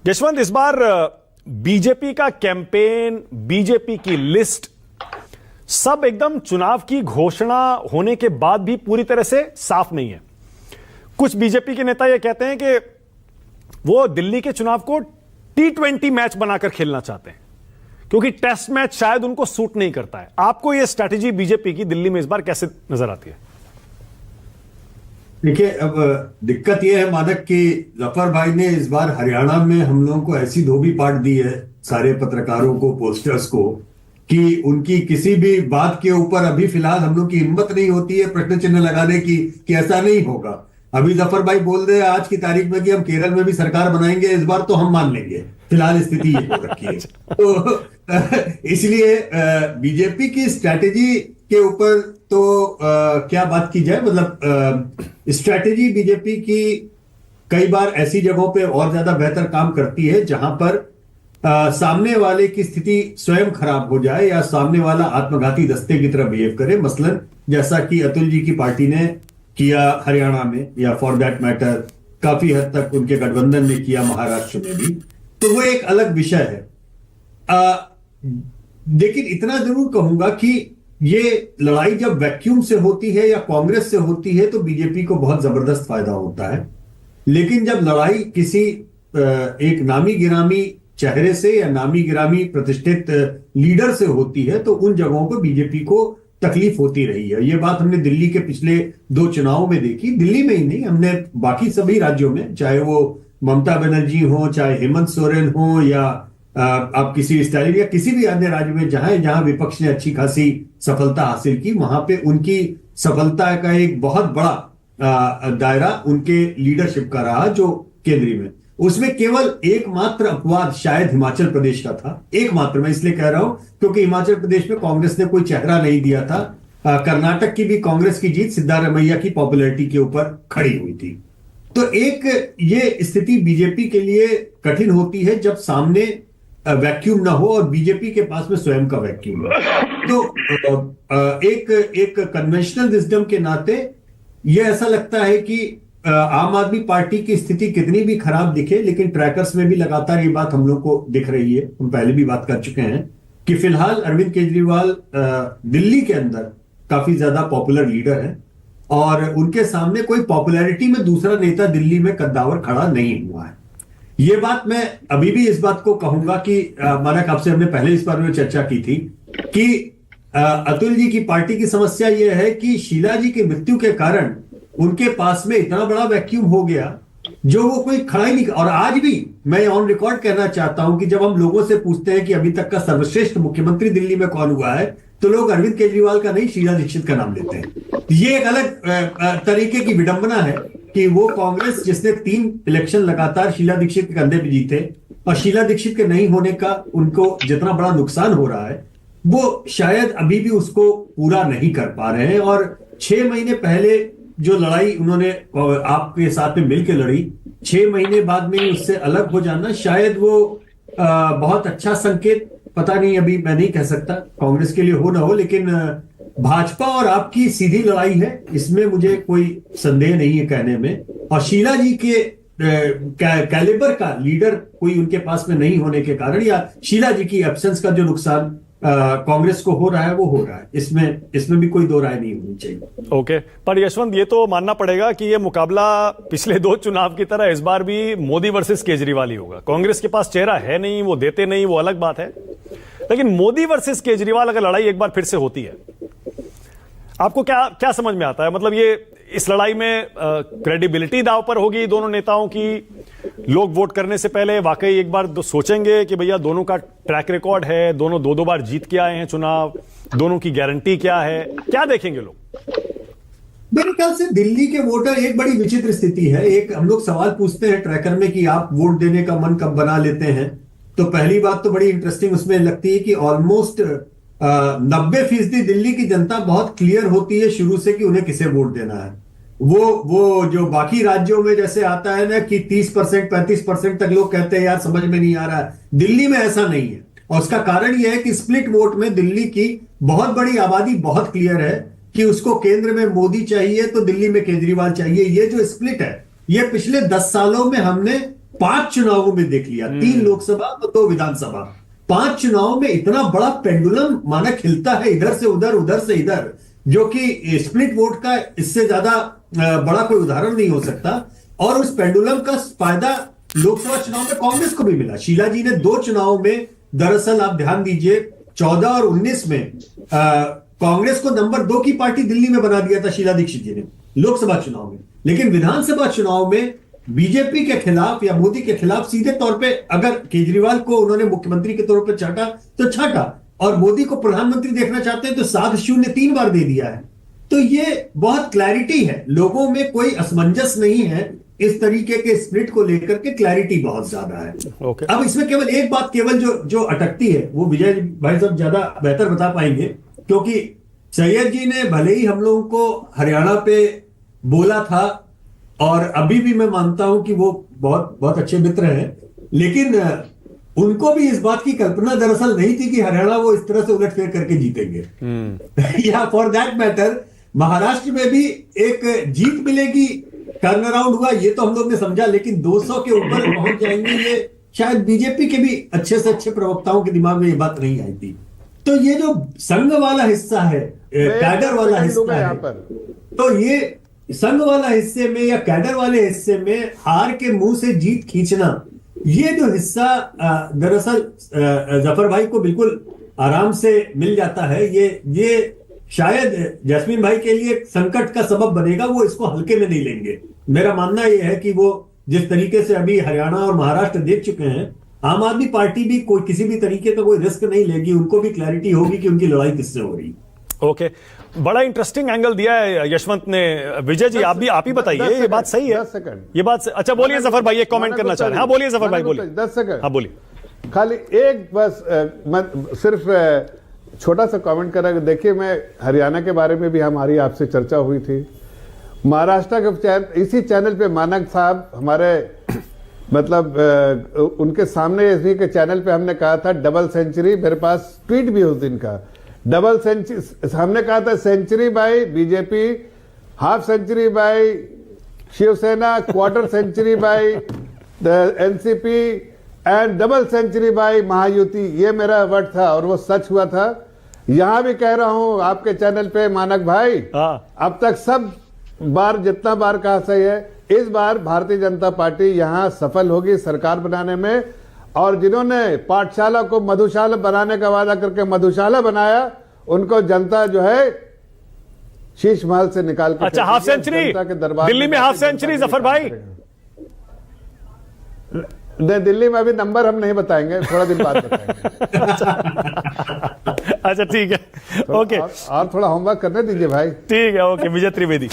यशवंत, इस बार बीजेपी का campaign, BJP की लिस्ट, सब एकदम चुनाव की घोषणा होने के बाद भी पूरी तरह से साफ नहीं है। कुछ बीजेपी के नेता यह कहते हैं कि वो दिल्ली के चुनाव को T20 मैच बनाकर खेलना चाहते हैं क्योंकि टेस्ट मैच शायद उनको सूट नहीं करता है। आपको यह स्ट्रैटेजी बीजेपी की दिल्ली में इस बार कैसे नजर आती है? देखिए, अब दिक्कत यह है मानक कि जफर भाई ने इस बार हरियाणा में हम लोगों को ऐसी धोबी पाट दी है, सारे पत्रकारों को, पोस्टर्स को, कि उनकी किसी भी बात के ऊपर अभी फिलहाल हम लोग की हिम्मत नहीं होती है प्रश्न चिन्ह लगाने की कि ऐसा नहीं होगा। अभी जफर भाई बोल रहे हैं आज की तारीख में कि हम केरल में भी सरकार बनाएंगे, इस बार तो हम मान लेंगे, फिलहाल स्थिति ये हो रखी है। तो इसलिए बीजेपी की स्ट्रैटेजी के ऊपर तो क्या बात की जाए, मतलब स्ट्रैटेजी बीजेपी की कई बार ऐसी जगहों पे और ज्यादा बेहतर काम करती है जहां पर सामने वाले की स्थिति स्वयं खराब हो जाए या सामने वाला आत्मघाती दस्ते की तरह बिहेव करे। मसलन जैसा कि अतुल जी की पार्टी ने किया हरियाणा में, या फॉर दैट मैटर काफी हद तक उनके गठबंधन ने किया महाराष्ट्र में भी, तो वो एक अलग विषय है। लेकिन इतना जरूर कहूंगा कि ये लड़ाई जब वैक्यूम से होती है या कांग्रेस से होती है तो बीजेपी को बहुत जबरदस्त फायदा होता है। लेकिन जब लड़ाई किसी एक नामी गिरामी चेहरे से या नामी गिरामी प्रतिष्ठित लीडर से होती है तो उन जगहों पर बीजेपी को तकलीफ होती रही है। ये बात हमने दिल्ली के पिछले 2 चुनावों में देखी। दिल्ली में ही नहीं, हमने बाकी सभी राज्यों में, चाहे वो ममता बनर्जी हो, चाहे हेमंत सोरेन हो, या आप किसी स्टाइल या किसी भी अन्य राज्य में जहां जहां विपक्ष ने अच्छी खासी सफलता हासिल की, वहां पे उनकी सफलता का एक बहुत बड़ा दायरा उनके लीडरशिप का रहा जो केंद्रीय में। उसमें केवल एकमात्र अपवाद शायद हिमाचल प्रदेश का था। एकमात्र, मैं इसलिए कह रहा हूं क्योंकि हिमाचल प्रदेश में कांग्रेस ने कोई चेहरा नहीं दिया था। कर्नाटक की भी कांग्रेस की जीत सिद्धारमैया की पॉपुलैरिटी के ऊपर खड़ी हुई थी। तो एक ये स्थिति बीजेपी के लिए कठिन होती है जब सामने वैक्यूम ना हो और बीजेपी के पास में स्वयं का वैक्यूम हो। तो एक कन्वेंशनल विजडम के नाते ये ऐसा लगता है कि आम आदमी पार्टी की स्थिति कितनी भी खराब दिखे, लेकिन ट्रैकर्स में भी लगातार ये बात हम लोग को दिख रही है, हम पहले भी बात कर चुके हैं कि फिलहाल अरविंद केजरीवाल दिल्ली के अंदर काफी ज्यादा पॉपुलर लीडर है और उनके सामने कोई पॉपुलैरिटी में दूसरा नेता दिल्ली में कद्दावर खड़ा नहीं हुआ है। ये बात मैं अभी भी इस बात को कहूंगा कि मानक, आपसे हमने पहले इस बारे में चर्चा की थी कि अतुल जी की पार्टी की समस्या यह है कि शीला जी की मृत्यु के कारण उनके पास में इतना बड़ा वैक्यूम हो गया जो वो कोई खड़ा ही नहीं। और आज भी मैं ऑन रिकॉर्ड कहना चाहता हूं कि जब हम लोगों से पूछते हैं कि अभी तक का सर्वश्रेष्ठ मुख्यमंत्री दिल्ली में कौन हुआ है, तो लोग अरविंद केजरीवाल का नहीं, शीला दीक्षित का नाम लेते हैं। ये एक अलग तरीके की विडंबना है कि वो कांग्रेस जिसने 3 इलेक्शन लगातार शीला दीक्षित के कंधे पे जीते और शीला दीक्षित के नहीं होने का उनको जितना बड़ा नुकसान हो रहा है वो शायद अभी भी उसको पूरा नहीं कर पा रहे हैं। और 6 महीने पहले जो लड़ाई उन्होंने आपके साथ में मिलकर लड़ी, 6 महीने बाद में उससे अलग हो जाना शायद वो बहुत अच्छा संकेत, पता नहीं, अभी मैं नहीं कह सकता कांग्रेस के लिए हो ना हो, लेकिन भाजपा और आपकी सीधी लड़ाई है, इसमें मुझे कोई संदेह नहीं है कहने में। और शीला जी के कैलिबर का लीडर कोई उनके पास में नहीं होने के कारण या शीला जी की एब्सेंस का जो नुकसान कांग्रेस को हो रहा है वो हो रहा है, इसमें भी कोई दो राय नहीं होनी चाहिए। ओके, पर यशवंत, ये तो मानना पड़ेगा कि ये मुकाबला पिछले 2 चुनाव की तरह इस बार भी मोदी वर्सेस केजरीवाल ही होगा। कांग्रेस के पास चेहरा है नहीं, वो देते नहीं, वो अलग बात है, लेकिन मोदी वर्सेस केजरीवाल अगर लड़ाई एक बार फिर से होती है, आपको क्या क्या समझ में आता है? मतलब ये इस लड़ाई में क्रेडिबिलिटी दांव पर होगी दोनों नेताओं की। लोग वोट करने से पहले वाकई एक बार सोचेंगे कि भैया दोनों का ट्रैक रिकॉर्ड है, दोनों 2-2 बार जीत के आए हैं चुनाव, दोनों की गारंटी क्या है, क्या देखेंगे लोग? मेरे ख्याल से दिल्ली के वोटर, एक बड़ी विचित्र स्थिति है। एक हम लोग सवाल पूछते हैं ट्रैकर में कि आप वोट देने का मन कब बना लेते हैं, तो पहली बात तो बड़ी इंटरेस्टिंग उसमें लगती है कि ऑलमोस्ट 90% दिल्ली की जनता बहुत क्लियर होती है शुरू से कि उन्हें किसे वोट देना है। वो जो बाकी राज्यों में जैसे आता है ना कि 30% 35% तक लोग कहते हैं यार समझ में नहीं आ रहा है, दिल्ली में ऐसा नहीं है। और उसका कारण यह है कि स्प्लिट वोट में दिल्ली की बहुत बड़ी आबादी बहुत क्लियर है कि उसको केंद्र में मोदी चाहिए तो दिल्ली में केजरीवाल चाहिए। ये जो स्प्लिट है ये पिछले 10 सालों में हमने 5 चुनावों में देख लिया, 3 लोकसभा और 2 विधानसभा, 5 चुनावों में इतना बड़ा पेंडुलम माना खिलता है, इधर से उधर से इधर, जो कि स्प्लिट वोट का इससे ज्यादा बड़ा कोई उदाहरण नहीं हो सकता। और उस पेंडुलम का फायदा लोकसभा चुनाव में कांग्रेस को भी मिला। शीला जी ने 2 चुनावों में, दरअसल आप ध्यान दीजिए, 14 और 19 में कांग्रेस को नंबर 2 की पार्टी दिल्ली में बना दिया था शीला दीक्षित जी ने लोकसभा चुनाव में। लेकिन विधानसभा चुनाव में बीजेपी के खिलाफ या मोदी के खिलाफ सीधे तौर पे, अगर केजरीवाल को उन्होंने मुख्यमंत्री के तौर पर छाटा तो छाटा, और मोदी को प्रधानमंत्री देखना चाहते हैं तो 7-0 3 बार दे दिया है। तो ये बहुत क्लैरिटी है, लोगों में कोई असमंजस नहीं है, इस तरीके के स्प्लिट को लेकर के क्लैरिटी बहुत ज्यादा है। Okay. अब इसमें केवल एक बात जो अटकती है, वो विजय भाई साहब ज्यादा बेहतर बता पाएंगे, क्योंकि सैयद जी ने भले ही हम लोगों को हरियाणा पे बोला था, और अभी भी मैं मानता हूं कि वो बहुत बहुत अच्छे मित्र हैं, लेकिन उनको भी इस बात की कल्पना दरअसल नहीं थी कि हरियाणा वो इस तरह से उलटफेर करके जीतेंगे। या फॉर दैट मैटर महाराष्ट्र में भी एक जीत मिलेगी, टर्न अराउंड हुआ, ये तो हम लोग ने समझा, लेकिन 200 के ऊपर पहुंच जाएंगे, ये शायद बीजेपी के भी अच्छे से अच्छे प्रवक्ताओं के दिमाग में ये बात नहीं आई थी। तो ये जो संघ वाला हिस्सा है, कैडर वाला हिस्सा है, तो ये संघ वाला हिस्से में या कैडर वाले हिस्से में हार के मुंह से जीत खींचना, ये जो हिस्सा दरअसल जफर भाई को बिल्कुल आराम से मिल जाता है, ये शायद जैस्मिन भाई के लिए संकट का सबब बनेगा, वो इसको हल्के में नहीं लेंगे। मेरा मानना यह है कि वो जिस तरीके से अभी हरियाणा और महाराष्ट्र देख चुके हैं, आम आदमी पार्टी भी कोई किसी भी तरीके का कोई रिस्क नहीं लेगी, उनको भी क्लैरिटी होगी कि उनकी लड़ाई किससे हो रही। ओके, बड़ा इंटरेस्टिंग एंगल दिया है यशवंत ने। विजय जी आप ही बताइए, ये बात सही है? 10 सेकंड ये बात अच्छा, बोलिए जफर भाई, एक कमेंट करना चाह रहे हैं। हाँ बोलिए जफर भाई, बोलिए। 10 सेकंड हाँ बोलिए। खाली एक बस सिर्फ छोटा सा कमेंट करा। देखिए, मैं हरियाणा के बारे में भी हमारी आपसे चर्चा हुई थी, महाराष्ट्र के इसी चैनल पे मानक साहब हमारे मतलब उनके सामने इसी के चैनल पे हमने कहा था डबल सेंचुरी, मेरे पास ट्वीट भी उस दिन का, डबल सेंचुरी हमने कहा था, century by BJP, half century by Shiv Sena, quarter century by NCP and double century by Mahayuti. ये मेरा वर्ड था और वो सच हुआ था। यहां भी कह रहा हूं आपके चैनल पे मानक भाई, अब तक सब बार जितना बार कहा सही है, इस बार भारतीय जनता पार्टी यहां सफल होगी सरकार बनाने में। और जिन्होंने पाठशाला को मधुशाला बनाने का वादा करके मधुशाला बनाया, उनको जनता जो है शीश महल से निकाल के, अच्छा, हाफ सेंचुरी दिल्ली में, हाफ सेंचुरी जफर भाई? दिल्ली में अभी नंबर हम नहीं बताएंगे, थोड़ा दिन बाद बताएंगे। अच्छा ठीक है, ओके। और थोड़ा होमवर्क करने दीजिए भाई। ठीक है, ओके। विजय त्रिवेदी।